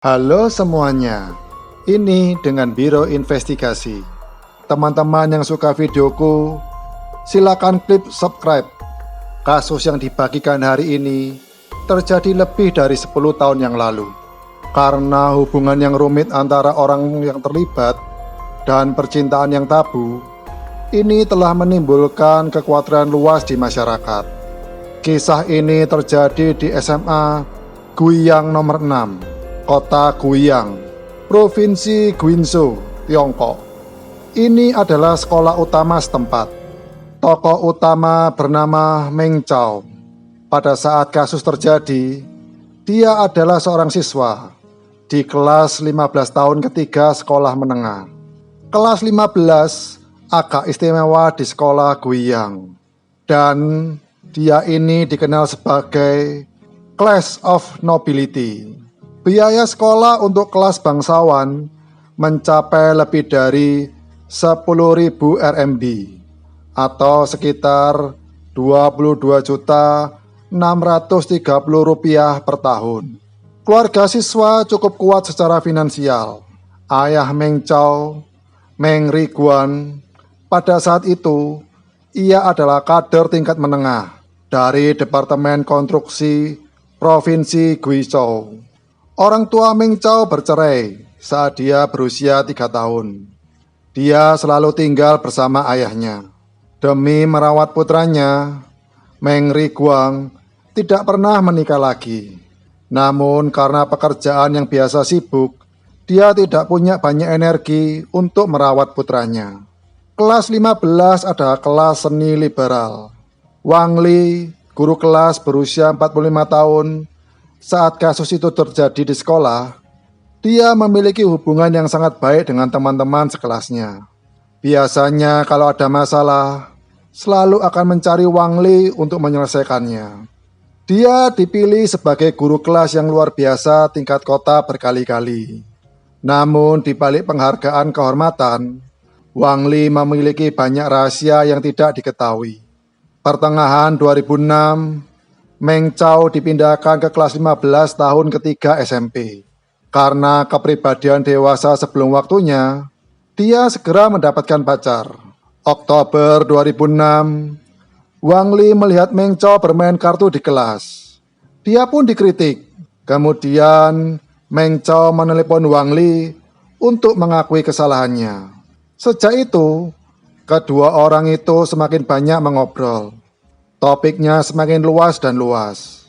Halo semuanya, ini dengan Biro Investigasi. Teman-teman yang suka videoku, silakan klik subscribe. Kasus yang dibagikan hari ini terjadi lebih dari 10 tahun yang lalu. Karena hubungan yang rumit antara orang yang terlibat dan percintaan yang tabu, ini telah menimbulkan kekhawatiran luas di masyarakat. Kisah ini terjadi di SMA Guiyang nomor 6. Kota Guiyang, Provinsi Guizhou, Tiongkok. Ini adalah sekolah utama setempat. Tokoh utama bernama Meng Chao. Pada saat kasus terjadi, dia adalah seorang siswa di kelas 15 tahun ketiga sekolah menengah. Kelas 15 agak istimewa di sekolah Guiyang. Dan dia ini dikenal sebagai Class of Nobility. Biaya sekolah untuk kelas bangsawan mencapai lebih dari 10.000 RMB atau sekitar 22.630 rupiah per tahun. Keluarga siswa cukup kuat secara finansial. Ayah Meng Chao, Meng Riguan, pada saat itu ia adalah kader tingkat menengah dari Departemen Konstruksi Provinsi Guizhou. Orang tua Meng Chao bercerai saat dia berusia 3 tahun. Dia selalu tinggal bersama ayahnya. Demi merawat putranya, Meng Riguang tidak pernah menikah lagi. Namun karena pekerjaan yang biasa sibuk, dia tidak punya banyak energi untuk merawat putranya. Kelas 15 adalah kelas seni liberal. Wang Li, guru kelas berusia 45 tahun, saat kasus itu terjadi di sekolah, dia memiliki hubungan yang sangat baik dengan teman-teman sekelasnya. Biasanya kalau ada masalah, selalu akan mencari Wang Li untuk menyelesaikannya. Dia dipilih sebagai guru kelas yang luar biasa tingkat kota berkali-kali. Namun di balik penghargaan kehormatan, Wang Li memiliki banyak rahasia yang tidak diketahui. Pertengahan 2006, Meng Chao dipindahkan ke kelas 15 tahun ketiga SMP. Karena kepribadian dewasa sebelum waktunya, dia segera mendapatkan pacar. Oktober 2006, Wang Li melihat Meng Chao bermain kartu di kelas. Dia pun dikritik. Kemudian Meng Chao menelepon Wang Li untuk mengakui kesalahannya. Sejak itu, kedua orang itu semakin banyak mengobrol. Topiknya semakin luas dan luas.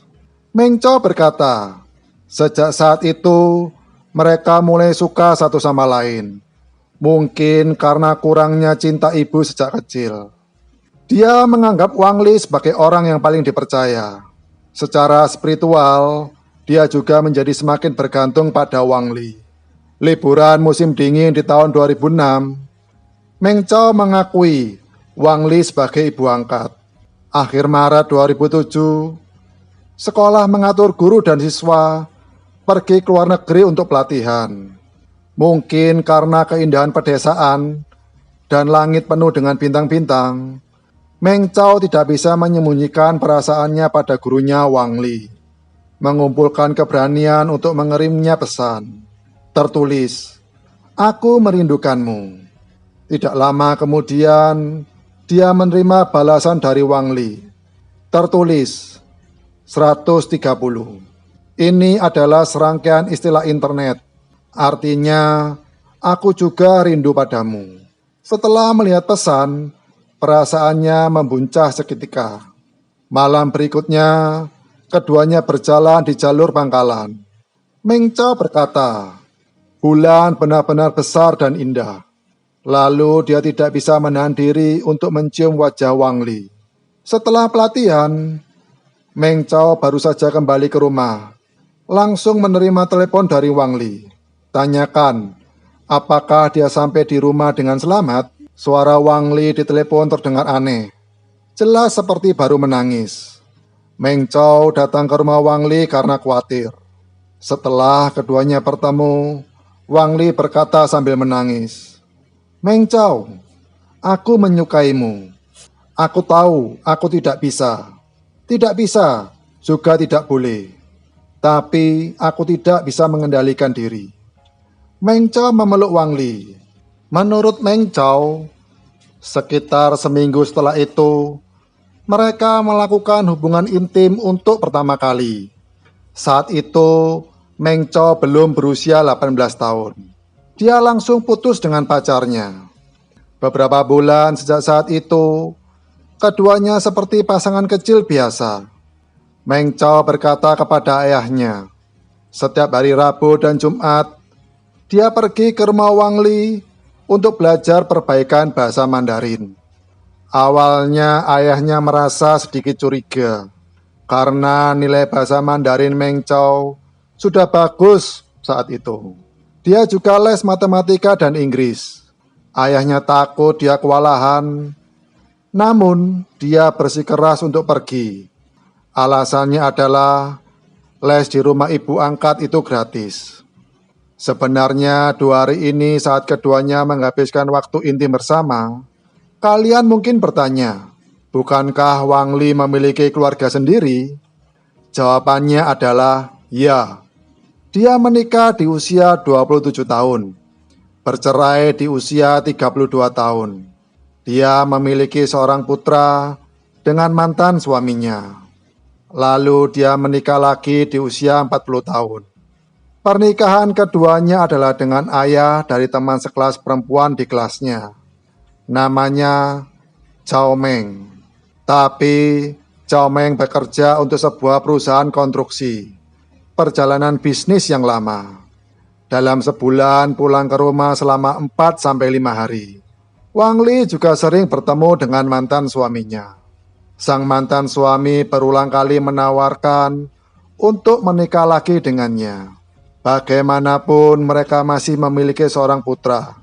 Meng Chao berkata, sejak saat itu mereka mulai suka satu sama lain. Mungkin karena kurangnya cinta ibu sejak kecil. Dia menganggap Wang Li sebagai orang yang paling dipercaya. Secara spiritual, dia juga menjadi semakin bergantung pada Wang Li. Liburan musim dingin di tahun 2006, Meng Chao mengakui Wang Li sebagai ibu angkat. Akhir Maret 2007, sekolah mengatur guru dan siswa pergi ke luar negeri untuk pelatihan. Mungkin karena keindahan pedesaan dan langit penuh dengan bintang-bintang, Meng Chao tidak bisa menyembunyikan perasaannya pada gurunya Wang Li. Mengumpulkan keberanian untuk mengirimnya pesan. Tertulis, "Aku merindukanmu." Tidak lama kemudian, dia menerima balasan dari Wang Li. Tertulis 130. Ini adalah serangkaian istilah internet. Artinya, aku juga rindu padamu. Setelah melihat pesan, perasaannya membuncah seketika. Malam berikutnya, keduanya berjalan di jalur pangkalan. Meng Chao berkata, bulan benar-benar besar dan indah. Lalu dia tidak bisa menahan diri untuk mencium wajah Wang Li. Setelah pelatihan, Meng Chao baru saja kembali ke rumah. Langsung menerima telepon dari Wang Li. Tanyakan, apakah dia sampai di rumah dengan selamat? Suara Wang Li di telepon terdengar aneh. Jelas seperti baru menangis. Meng Chao datang ke rumah Wang Li karena khawatir. Setelah keduanya bertemu, Wang Li berkata sambil menangis, "Meng Chao, aku menyukaimu. Aku tahu aku tidak bisa. Tidak bisa, juga tidak boleh. tapi aku tidak bisa mengendalikan diri. Meng Chao memeluk Wang Li. Menurut Meng Chao, sekitar seminggu setelah itu, mereka melakukan hubungan intim untuk pertama kali. Saat itu, Meng Chao belum berusia 18 tahun. Dia langsung putus dengan pacarnya. Beberapa bulan sejak saat itu, keduanya seperti pasangan kecil biasa. Meng Chao berkata kepada ayahnya, setiap hari Rabu dan Jumat, dia pergi ke rumah Wang Li untuk belajar perbaikan bahasa Mandarin. Awalnya ayahnya merasa sedikit curiga, karena nilai bahasa Mandarin Meng Chao sudah bagus saat itu. Dia juga les matematika dan Inggris. Ayahnya takut dia kewalahan, namun dia bersikeras untuk pergi. Alasannya adalah les di rumah ibu angkat itu gratis. Sebenarnya 2 hari ini saat keduanya menghabiskan waktu intim bersama, kalian mungkin bertanya, bukankah Wang Li memiliki keluarga sendiri? Jawabannya adalah ya. Dia menikah di usia 27 tahun, bercerai di usia 32 tahun. Dia memiliki seorang putra dengan mantan suaminya. Lalu dia menikah lagi di usia 40 tahun. Pernikahan keduanya adalah dengan ayah dari teman sekelas perempuan di kelasnya. Namanya Chao Meng. Tapi Chao Meng bekerja untuk sebuah perusahaan konstruksi. Perjalanan bisnis yang lama. Dalam sebulan pulang ke rumah selama 4-5 hari. Wang Li juga sering bertemu dengan mantan suaminya. Sang mantan suami berulang kali menawarkan untuk menikah lagi dengannya. Bagaimanapun mereka masih memiliki seorang putra.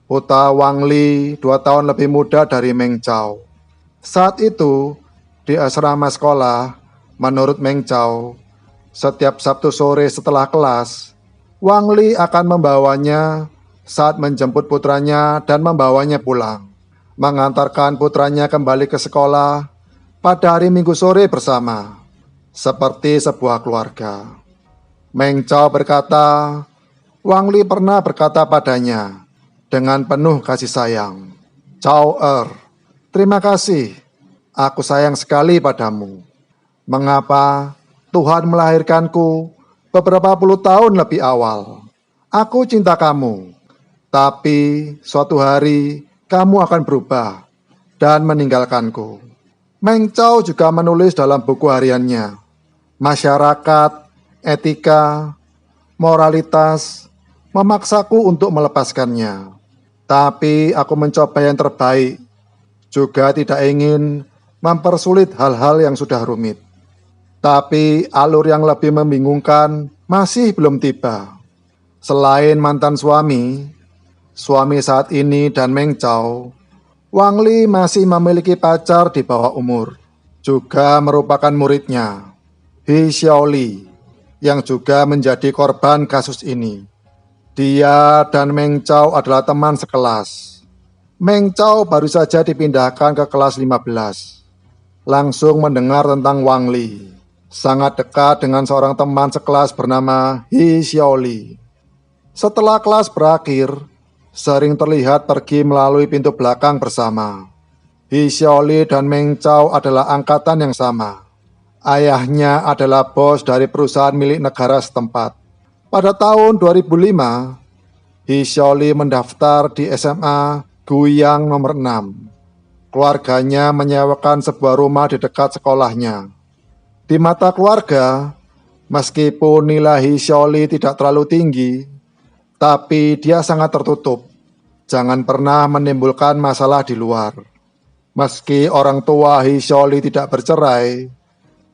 Putra Wang Li 2 tahun lebih muda dari Meng Chao. Saat itu, di asrama sekolah, menurut Meng Chao, setiap Sabtu sore setelah kelas, Wang Li akan membawanya saat menjemput putranya dan membawanya pulang, mengantarkan putranya kembali ke sekolah pada hari Minggu sore bersama, seperti sebuah keluarga. Meng Chao berkata, Wang Li pernah berkata padanya dengan penuh kasih sayang, Chao terima kasih, aku sayang sekali padamu. Mengapa Tuhan melahirkanku beberapa puluh tahun lebih awal? Aku cinta kamu, tapi suatu hari kamu akan berubah dan meninggalkanku. Meng Chao juga menulis dalam buku hariannya, masyarakat, etika, moralitas, memaksaku untuk melepaskannya. Tapi aku mencoba yang terbaik, juga tidak ingin mempersulit hal-hal yang sudah rumit. Tapi alur yang lebih membingungkan masih belum tiba. Selain mantan suami saat ini dan Meng Chao, Wang Li masih memiliki pacar di bawah umur, juga merupakan muridnya, He Xiaoli, yang juga menjadi korban kasus ini. Dia dan Meng Chao adalah teman sekelas. Meng Chao baru saja dipindahkan ke kelas 15. Langsung mendengar tentang Wang Li, sangat dekat dengan seorang teman sekelas bernama He Xiaoli. Setelah kelas berakhir, sering terlihat pergi melalui pintu belakang bersama. He Xiaoli dan Meng Chao adalah angkatan yang sama. Ayahnya adalah bos dari perusahaan milik negara setempat. Pada tahun 2005, He Xiaoli mendaftar di SMA Guiyang nomor 6. Keluarganya menyewakan sebuah rumah di dekat sekolahnya. Di mata keluarga, meskipun nilai He Xiaoli tidak terlalu tinggi, tapi dia sangat tertutup. Jangan pernah menimbulkan masalah di luar. Meski orang tua He Xiaoli tidak bercerai,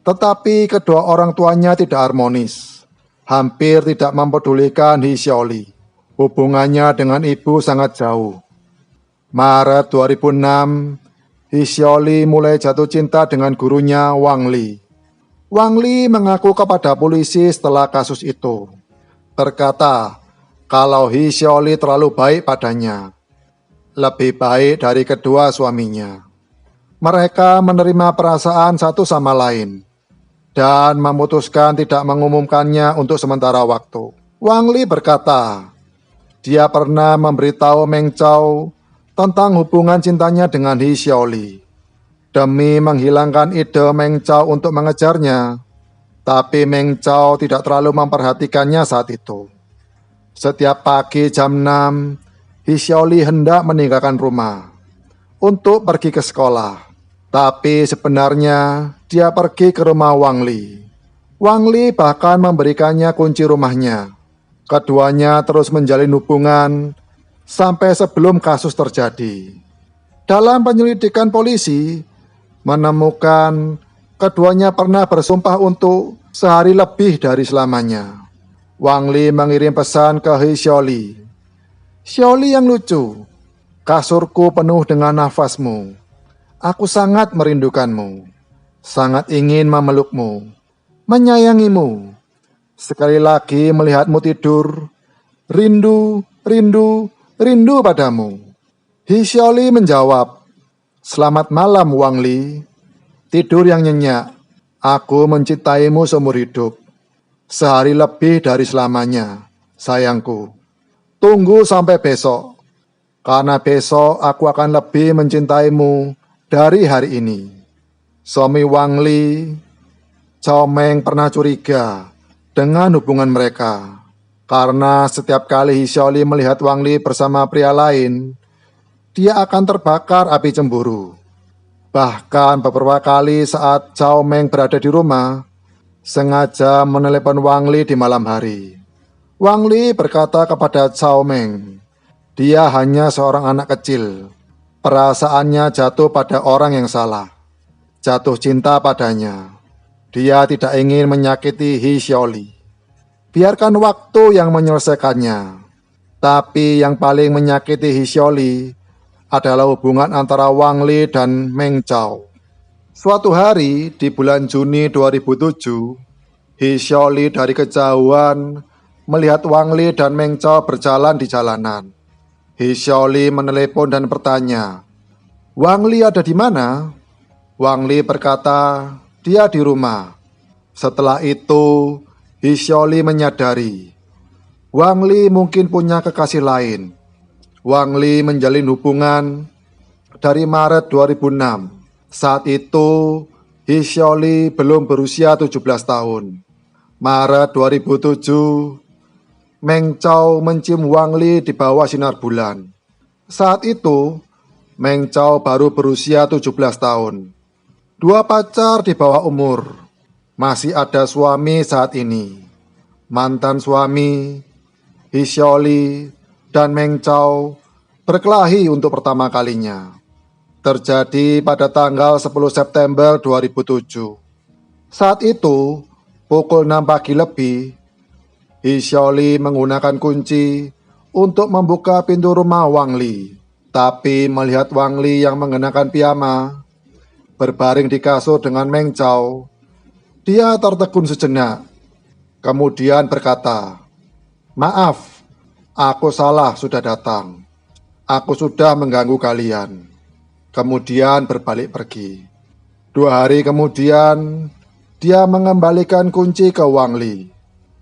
tetapi kedua orang tuanya tidak harmonis. Hampir tidak mempedulikan He Xiaoli. Hubungannya dengan ibu sangat jauh. Maret 2006, He Xiaoli mulai jatuh cinta dengan gurunya Wang Li. Wang Li mengaku kepada polisi setelah kasus itu. Berkata, kalau He Xiaoli terlalu baik padanya, lebih baik dari kedua suaminya. Mereka menerima perasaan satu sama lain. dan memutuskan tidak mengumumkannya untuk sementara waktu. Wang Li berkata, dia pernah memberitahu Meng Chao tentang hubungan cintanya dengan He Xiaoli. Demi menghilangkan ide Meng Chao untuk mengejarnya, tapi Meng Chao tidak terlalu memperhatikannya saat itu. Setiap pagi jam 6, He Xiaoli hendak meninggalkan rumah untuk pergi ke sekolah. Tapi sebenarnya dia pergi ke rumah Wang Li. Wang Li bahkan memberikannya kunci rumahnya. Keduanya terus menjalin hubungan sampai sebelum kasus terjadi. Dalam penyelidikan polisi, menemukan keduanya pernah bersumpah untuk sehari lebih dari selamanya. Wang Li mengirim pesan ke He Xiaoli. Xiaoli yang lucu, kasurku penuh dengan nafasmu. Aku sangat merindukanmu, sangat ingin memelukmu, menyayangimu. Sekali lagi melihatmu tidur, rindu, rindu, rindu padamu. He Xiaoli menjawab, selamat malam Wang Li, tidur yang nyenyak. Aku mencintaimu seumur hidup, sehari lebih dari selamanya, sayangku. Tunggu sampai besok, karena besok aku akan lebih mencintaimu dari hari ini. Suami Wang Li, Chao Meng pernah curiga dengan hubungan mereka, karena setiap kali He Xiaoli melihat Wang Li bersama pria lain, dia akan terbakar api cemburu. Bahkan beberapa kali saat Chao Meng berada di rumah, sengaja menelepon Wang Li di malam hari. Wang Li berkata kepada Chao Meng, dia hanya seorang anak kecil. Perasaannya jatuh pada orang yang salah, jatuh cinta padanya. Dia tidak ingin menyakiti He Xiaoli. Biarkan waktu yang menyelesaikannya. Tapi yang paling menyakiti He Xiaoli adalah hubungan antara Wang Li dan Meng Chao. Suatu hari di bulan Juni 2007, He Xiaoli dari kejauhan melihat Wang Li dan Meng Chao berjalan di jalanan. He Xiaoli menelepon dan bertanya, Wang Li ada di mana? Wang Li berkata, dia di rumah. Setelah itu, He Xiaoli menyadari, Wang Li mungkin punya kekasih lain. Wang Li menjalin hubungan dari Maret 2006. Saat itu, He Xiaoli belum berusia 17 tahun. Maret 2007, Meng Chao mencium Wang Li di bawah sinar bulan. Saat itu, Meng Chao baru berusia 17 tahun. Dua pacar di bawah umur. Masih ada suami saat ini. Mantan suami, He Xiaoli dan Meng Chao berkelahi untuk pertama kalinya. Terjadi pada tanggal 10 September 2007. Saat itu, pukul 6 pagi lebih, He Xiaoli menggunakan kunci untuk membuka pintu rumah Wang Li. Tapi melihat Wang Li yang mengenakan piyama, berbaring di kasur dengan Meng Chao, dia tertegun sejenak. Kemudian berkata, maaf, aku salah sudah datang. Aku sudah mengganggu kalian. Kemudian berbalik pergi. 2 hari kemudian, dia mengembalikan kunci ke Wang Li.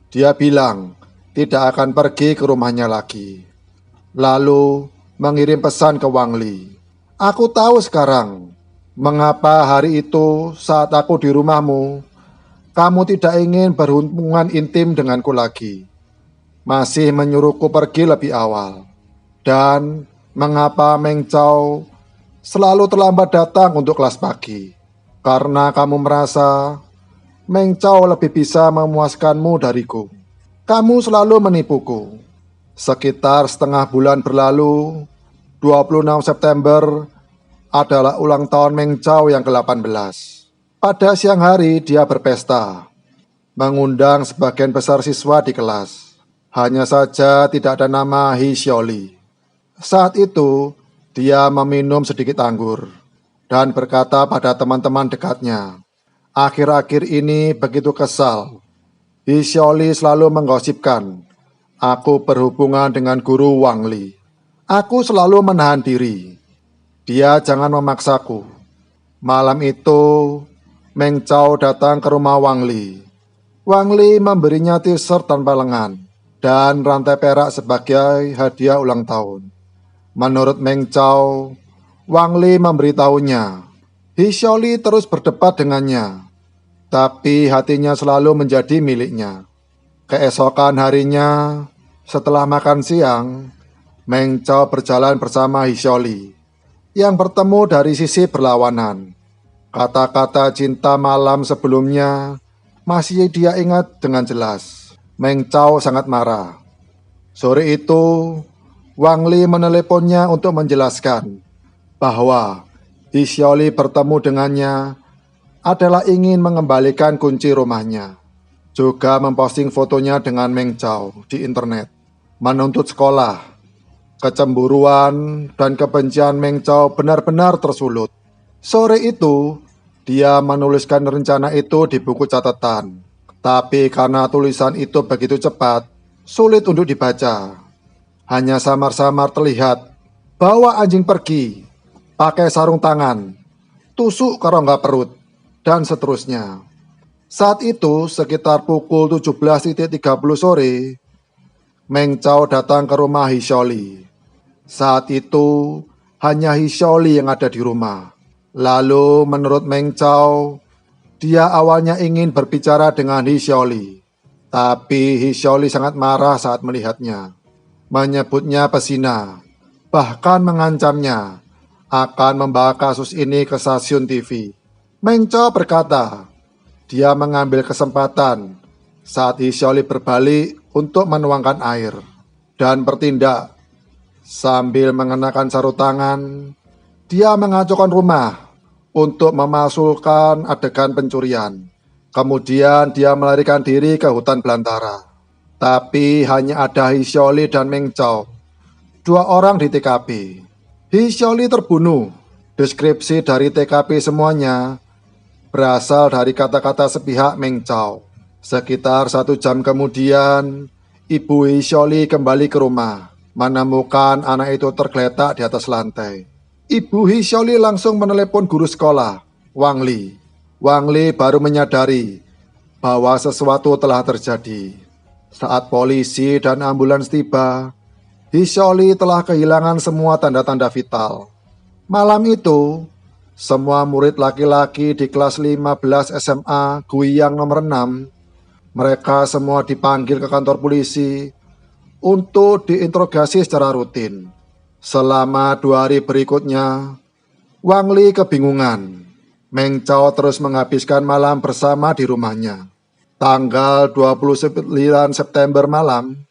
Dia bilang tidak akan pergi ke rumahnya lagi. Lalu mengirim pesan ke Wang Li. Aku tahu sekarang mengapa hari itu saat aku di rumahmu, kamu tidak ingin berhubungan intim denganku lagi. Masih menyuruhku pergi lebih awal. Dan mengapa Meng Chao selalu terlambat datang untuk kelas pagi. Karena kamu merasa Meng Chao lebih bisa memuaskanmu dariku. Kamu selalu menipuku. Sekitar setengah bulan berlalu, 26 September adalah ulang tahun Meng Chao yang ke-18. Pada siang hari dia berpesta, mengundang sebagian besar siswa di kelas. Hanya saja tidak ada nama He Xiaoli. Saat itu, dia meminum sedikit anggur dan berkata pada teman-teman dekatnya, akhir-akhir ini begitu kesal. He Xiaoli selalu menggosipkan, aku berhubungan dengan guru Wang Li. Aku selalu menahan diri. Dia jangan memaksaku. Malam itu, Meng Chao datang ke rumah Wang Li. Wang Li memberinya t-shirt tanpa lengan dan rantai perak sebagai hadiah ulang tahun. Menurut Meng Chao, Wang Li memberitahunya, He Xiaoli terus berdebat dengannya, tapi hatinya selalu menjadi miliknya. Keesokan harinya, setelah makan siang, Meng Chao berjalan bersama He Xiaoli yang bertemu dari sisi berlawanan. Kata-kata cinta malam sebelumnya masih dia ingat dengan jelas. Meng Chao sangat marah. Sore itu, Wang Li meneleponnya untuk menjelaskan bahwa He Xiaoli bertemu dengannya adalah ingin mengembalikan kunci rumahnya. Juga memposting fotonya dengan Meng Chao di internet. Menuntut sekolah, kecemburuan dan kebencian Meng Chao benar-benar tersulut. Sore itu, dia menuliskan rencana itu di buku catatan. Tapi karena tulisan itu begitu cepat, sulit untuk dibaca. Hanya samar-samar terlihat, bawa anjing pergi, pakai sarung tangan, tusuk ke rongga perut, dan seterusnya. Saat itu, sekitar pukul 17.30 sore, Meng Chao datang ke rumah He Xiaoli. Saat itu, hanya He Xiaoli yang ada di rumah. Lalu menurut Meng Chao, dia awalnya ingin berbicara dengan He Xiaoli. Tapi He Xiaoli sangat marah saat melihatnya. Menyebutnya pesina, bahkan mengancamnya akan membawa kasus ini ke stasiun TV. Meng Chao berkata, dia mengambil kesempatan saat He Xiaoli berbalik untuk menuangkan air dan bertindak. Sambil mengenakan sarung tangan, dia mengacaukan rumah untuk memasukkan adegan pencurian. Kemudian dia melarikan diri ke hutan belantara. Tapi hanya ada He Xiaoli dan Meng Chao, 2 orang di TKP. He Xiaoli terbunuh. Deskripsi dari TKP semuanya berasal dari kata-kata sepihak Meng Chao. Sekitar 1 jam kemudian, ibu He Xiaoli kembali ke rumah, menemukan anak itu tergeletak di atas lantai. Ibu He Xiaoli langsung menelepon guru sekolah, Wang Li. Wang Li baru menyadari bahwa sesuatu telah terjadi. Saat polisi dan ambulans tiba, He Xiaoli telah kehilangan semua tanda-tanda vital. Malam itu, semua murid laki-laki di kelas 15 SMA Guiyang nomor 6, mereka semua dipanggil ke kantor polisi untuk diinterogasi secara rutin. Selama 2 hari berikutnya, Wang Li kebingungan. Meng Chao terus menghabiskan malam bersama di rumahnya. Tanggal 29 September malam,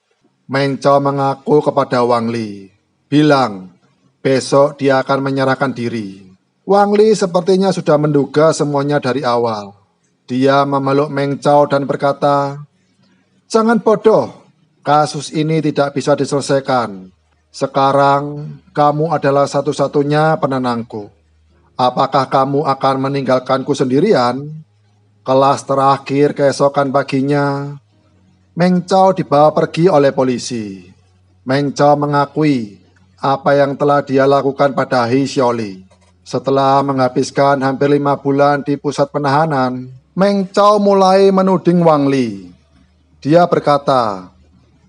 Meng Chao mengaku kepada Wang Li, bilang besok dia akan menyerahkan diri. Wang Li sepertinya sudah menduga semuanya dari awal. Dia memeluk Meng Chao dan berkata, "Jangan bodoh, kasus ini tidak bisa diselesaikan. Sekarang kamu adalah satu-satunya penenangku. Apakah kamu akan meninggalkanku sendirian?" Kelas terakhir keesokan paginya, Meng Chao dibawa pergi oleh polisi. Meng Chao mengakui apa yang telah dia lakukan pada He Xiaoli. Setelah menghabiskan hampir 5 bulan di pusat penahanan, Meng Chao mulai menuding Wang Li. Dia berkata,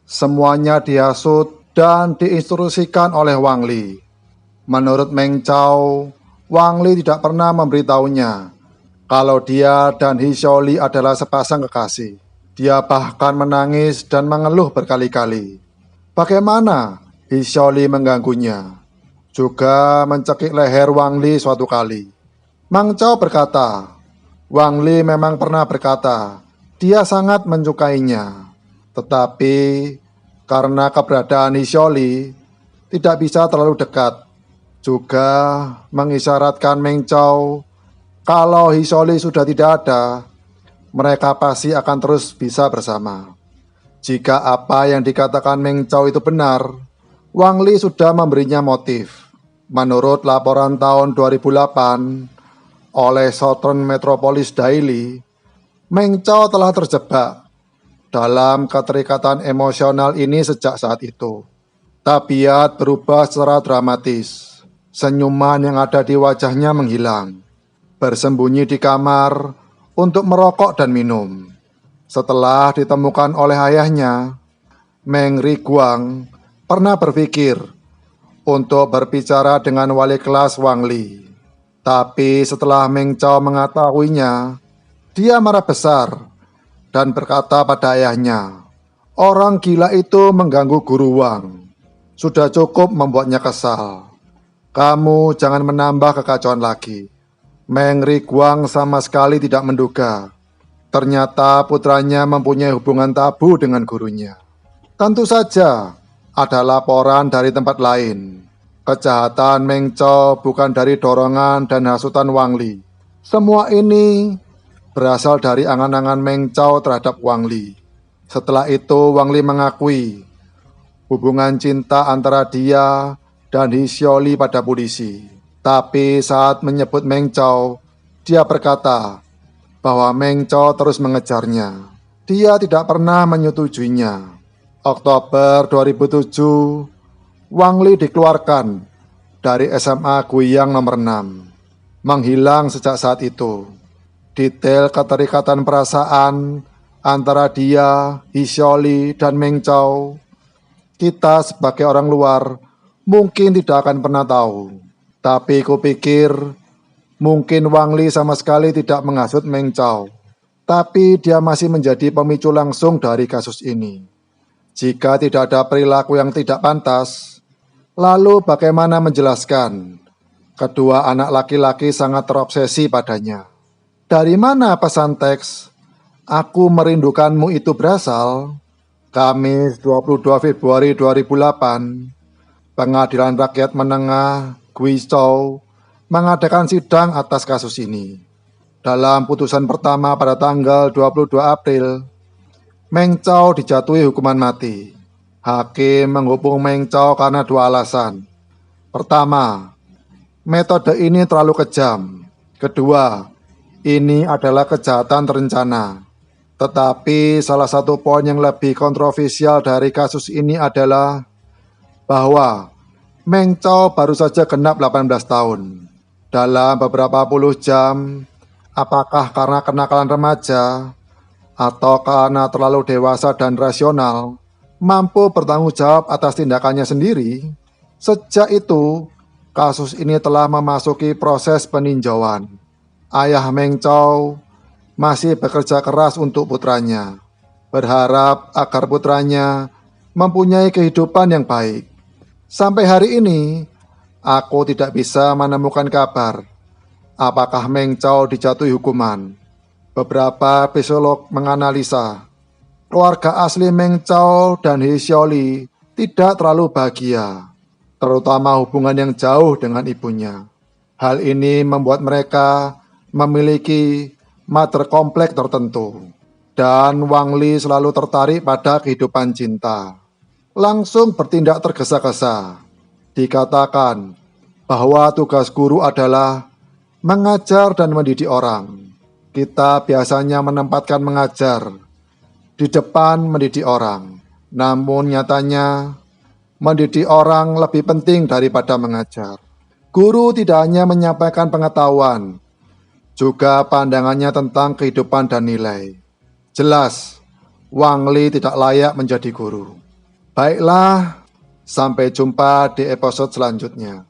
semuanya dihasut dan diinstruksikan oleh Wang Li. Menurut Meng Chao, Wang Li tidak pernah memberitahunya kalau dia dan He Xiaoli adalah sepasang kekasih. Dia bahkan menangis dan mengeluh berkali-kali. Bagaimana He Xiaoli mengganggunya, juga mencekik leher Wang Li suatu kali. Meng Chao berkata, Wang Li memang pernah berkata dia sangat menyukainya, tetapi karena keberadaan He Xiaoli tidak bisa terlalu dekat. Juga mengisyaratkan Meng Chao kalau He Xiaoli sudah tidak ada, mereka pasti akan terus bisa bersama. Jika apa yang dikatakan Meng Chao itu benar, Wang Li sudah memberinya motif. Menurut laporan tahun 2008 oleh Southern Metropolis Daily, Meng Chao telah terjebak dalam keterikatan emosional ini sejak saat itu. Tabiat berubah secara dramatis. Senyuman yang ada di wajahnya menghilang. Bersembunyi di kamar, untuk merokok dan minum. Setelah ditemukan oleh ayahnya, Meng Riguang pernah berpikir untuk berbicara dengan wali kelas Wang Li. Tapi setelah Meng Chao mengetahuinya, dia marah besar dan berkata pada ayahnya, "Orang gila itu mengganggu guru Wang. Sudah cukup membuatnya kesal. Kamu jangan menambah kekacauan lagi." Meng Riguang sama sekali tidak menduga ternyata putranya mempunyai hubungan tabu dengan gurunya. Tentu saja ada laporan dari tempat lain. Kejahatan Meng Chao bukan dari dorongan dan hasutan Wang Li. Semua ini berasal dari angan-angan Meng Chao terhadap Wang Li. Setelah itu Wang Li mengakui hubungan cinta antara dia dan He Xiaoli pada polisi. Tapi saat menyebut Meng Chao, dia berkata bahwa Meng Chao terus mengejarnya. Dia tidak pernah menyetujuinya. Oktober 2007, Wang Li dikeluarkan dari SMA Guiyang nomor 6, menghilang sejak saat itu. Detail keterikatan perasaan antara dia, He Xiaoli, dan Meng Chao, kita sebagai orang luar mungkin tidak akan pernah tahu. Tapi kupikir mungkin Wang Li sama sekali tidak menghasut Meng Chao. Tapi dia masih menjadi pemicu langsung dari kasus ini. Jika tidak ada perilaku yang tidak pantas, lalu bagaimana menjelaskan kedua anak laki-laki sangat terobsesi padanya? Dari mana pesan teks "Aku merindukanmu" itu berasal? Kamis 22 Februari 2008, Pengadilan Rakyat Menengah Guizhou mengadakan sidang atas kasus ini. Dalam putusan pertama pada tanggal 22 April, Meng Chao dijatuhi hukuman mati. Hakim menghukum Meng Chao karena dua alasan. Pertama, metode ini terlalu kejam. Kedua, ini adalah kejahatan terencana. Tetapi salah satu poin yang lebih kontroversial dari kasus ini adalah bahwa Meng Chao baru saja genap 18 tahun. Dalam beberapa puluh jam, apakah karena kenakalan remaja atau karena terlalu dewasa dan rasional, mampu bertanggung jawab atas tindakannya sendiri? Sejak itu, kasus ini telah memasuki proses peninjauan. Ayah Meng Chao masih bekerja keras untuk putranya, berharap agar putranya mempunyai kehidupan yang baik. Sampai hari ini, aku tidak bisa menemukan kabar apakah Meng Chao dijatuhi hukuman. Beberapa psikolog menganalisa keluarga asli Meng Chao dan He Xiaoli tidak terlalu bahagia, terutama hubungan yang jauh dengan ibunya. Hal ini membuat mereka memiliki mother kompleks tertentu, dan Wang Li selalu tertarik pada kehidupan cinta. Langsung bertindak tergesa-gesa. Dikatakan bahwa tugas guru adalah mengajar dan mendidik orang. Kita biasanya menempatkan mengajar di depan mendidik orang. Namun nyatanya mendidik orang lebih penting daripada mengajar. Guru tidak hanya menyampaikan pengetahuan, juga pandangannya tentang kehidupan dan nilai. Jelas, Wang Li tidak layak menjadi guru. Baiklah, sampai jumpa di episode selanjutnya.